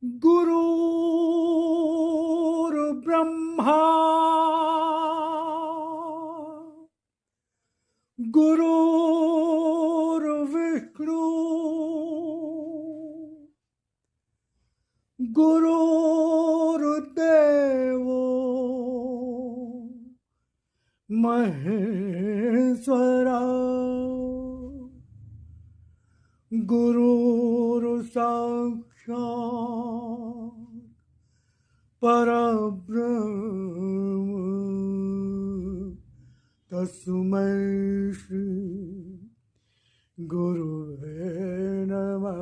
गुरुर्ब्रह्मा गुरुर्विष्णु गुरुर्देवो महेश्वरा गुरुर्साक्षात् परब्रह्म तस्मै श्री गुरुवे नमः।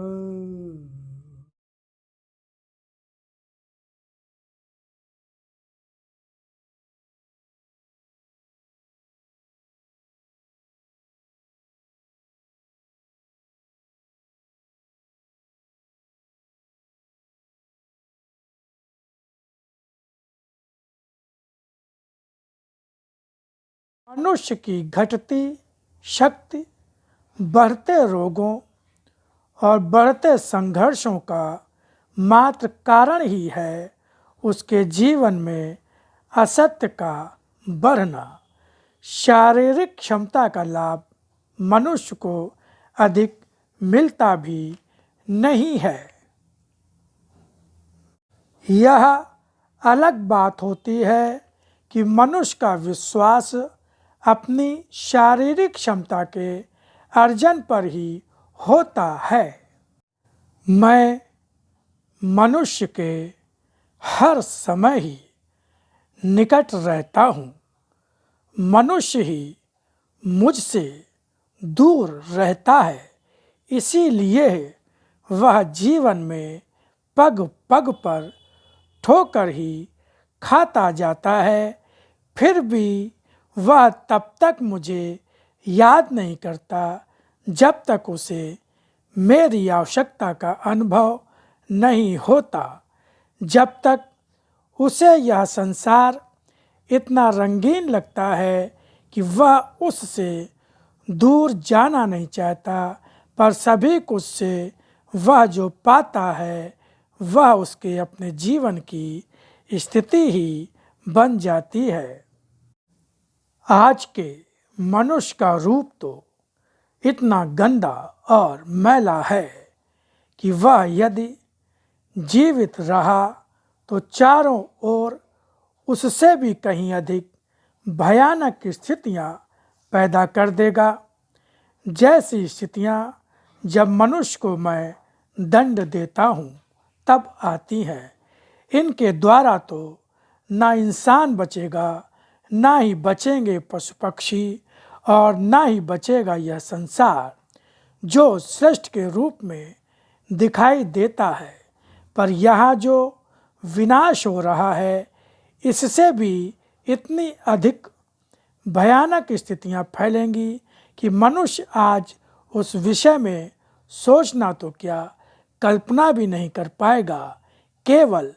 मनुष्य की घटती शक्ति बढ़ते रोगों और बढ़ते संघर्षों का मात्र कारण ही है उसके जीवन में असत्य का बढ़ना। शारीरिक क्षमता का लाभ मनुष्य को अधिक मिलता भी नहीं है। यह अलग बात होती है कि मनुष्य का विश्वास अपनी शारीरिक क्षमता के अर्जन पर ही होता है। मैं मनुष्य के हर समय ही निकट रहता हूँ, मनुष्य ही मुझसे दूर रहता है। इसीलिए वह जीवन में पग पग पर ठोकर ही खाता जाता है, फिर भी वह तब तक मुझे याद नहीं करता जब तक उसे मेरी आवश्यकता का अनुभव नहीं होता। जब तक उसे यह संसार इतना रंगीन लगता है कि वह उससे दूर जाना नहीं चाहता, पर सभी कुछ से वह जो पाता है वह उसके अपने जीवन की स्थिति ही बन जाती है। आज के मनुष्य का रूप तो इतना गंदा और मैला है कि वह यदि जीवित रहा तो चारों ओर उससे भी कहीं अधिक भयानक स्थितियां पैदा कर देगा। जैसी स्थितियां जब मनुष्य को मैं दंड देता हूँ तब आती हैं। इनके द्वारा तो ना इंसान बचेगा, ना ही बचेंगे पशु पक्षी, और ना ही बचेगा यह संसार जो श्रेष्ठ के रूप में दिखाई देता है। पर यहाँ जो विनाश हो रहा है इससे भी इतनी अधिक भयानक स्थितियाँ फैलेंगी कि मनुष्य आज उस विषय में सोचना तो क्या, कल्पना भी नहीं कर पाएगा। केवल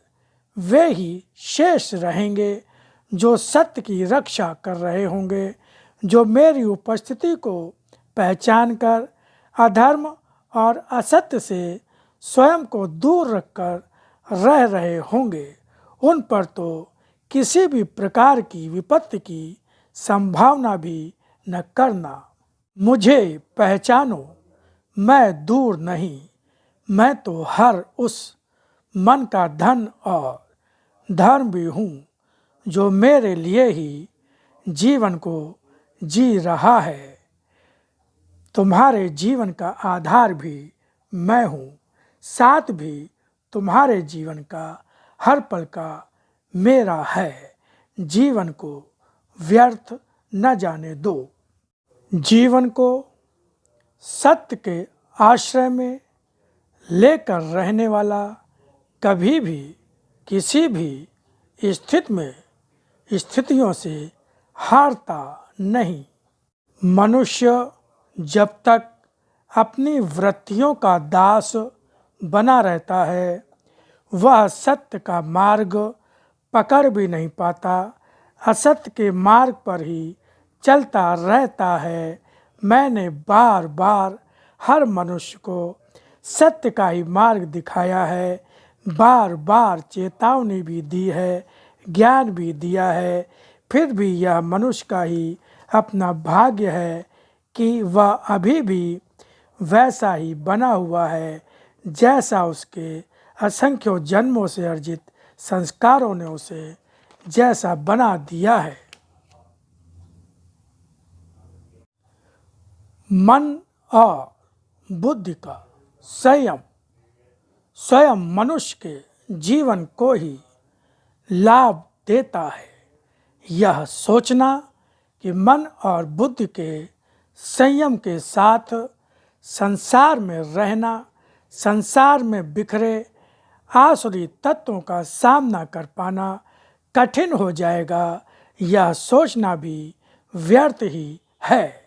वे ही शेष रहेंगे जो सत्य की रक्षा कर रहे होंगे, जो मेरी उपस्थिति को पहचान कर अधर्म और असत्य से स्वयं को दूर रखकर रह रहे होंगे। उन पर तो किसी भी प्रकार की विपत्ति की संभावना भी न करना। मुझे पहचानो, मैं दूर नहीं, मैं तो हर उस मन का धन और धर्म भी हूँ जो मेरे लिए ही जीवन को जी रहा है। तुम्हारे जीवन का आधार भी मैं हूँ, साथ भी तुम्हारे जीवन का हर पल का मेरा है। जीवन को व्यर्थ न जाने दो। जीवन को सत्य के आश्रय में लेकर रहने वाला कभी भी किसी भी स्थितियों से हारता नहीं। मनुष्य जब तक अपनी वृत्तियों का दास बना रहता है वह सत्य का मार्ग पकड़ भी नहीं पाता, असत्य के मार्ग पर ही चलता रहता है। मैंने बार बार हर मनुष्य को सत्य का ही मार्ग दिखाया है। बार बार चेतावनी भी दी है, ज्ञान भी दिया है, फिर भी यह मनुष्य का ही अपना भाग्य है कि वह अभी भी वैसा ही बना हुआ है जैसा उसके असंख्यों जन्मों से अर्जित संस्कारों ने उसे जैसा बना दिया है। मन और बुद्धि का संयम स्वयं मनुष्य के जीवन को ही लाभ देता है। यह सोचना कि मन और बुद्धि के संयम के साथ संसार में रहना, संसार में बिखरे आसुरी तत्वों का सामना कर पाना कठिन हो जाएगा, यह सोचना भी व्यर्थ ही है।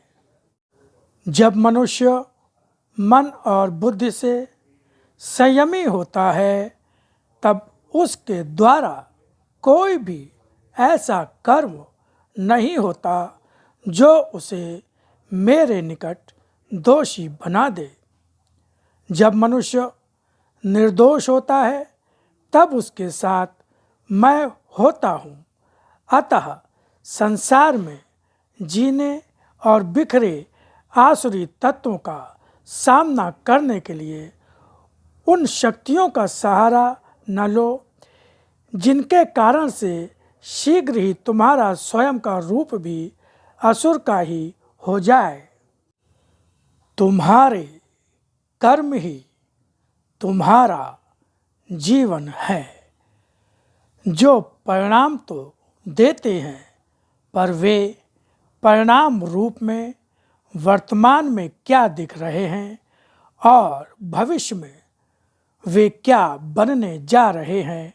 जब मनुष्य मन और बुद्धि से संयमी होता है, तब उसके द्वारा कोई भी ऐसा कर्म नहीं होता जो उसे मेरे निकट दोषी बना दे। जब मनुष्य निर्दोष होता है, तब उसके साथ मैं होता हूँ। अतः संसार में जीने और बिखरे आसुरी तत्वों का सामना करने के लिए उन शक्तियों का सहारा न लो जिनके कारण से शीघ्र ही तुम्हारा स्वयं का रूप भी असुर का ही हो जाए। तुम्हारे कर्म ही तुम्हारा जीवन है, जो परिणाम तो देते हैं, पर वे परिणाम रूप में वर्तमान में क्या दिख रहे हैं और भविष्य में वे क्या बनने जा रहे हैं,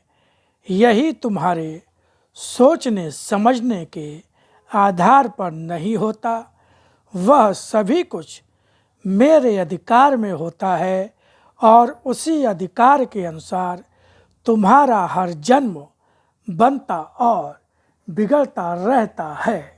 यही तुम्हारे सोचने समझने के आधार पर नहीं होता। वह सभी कुछ मेरे अधिकार में होता है और उसी अधिकार के अनुसार तुम्हारा हर जन्म बनता और बिगड़ता रहता है।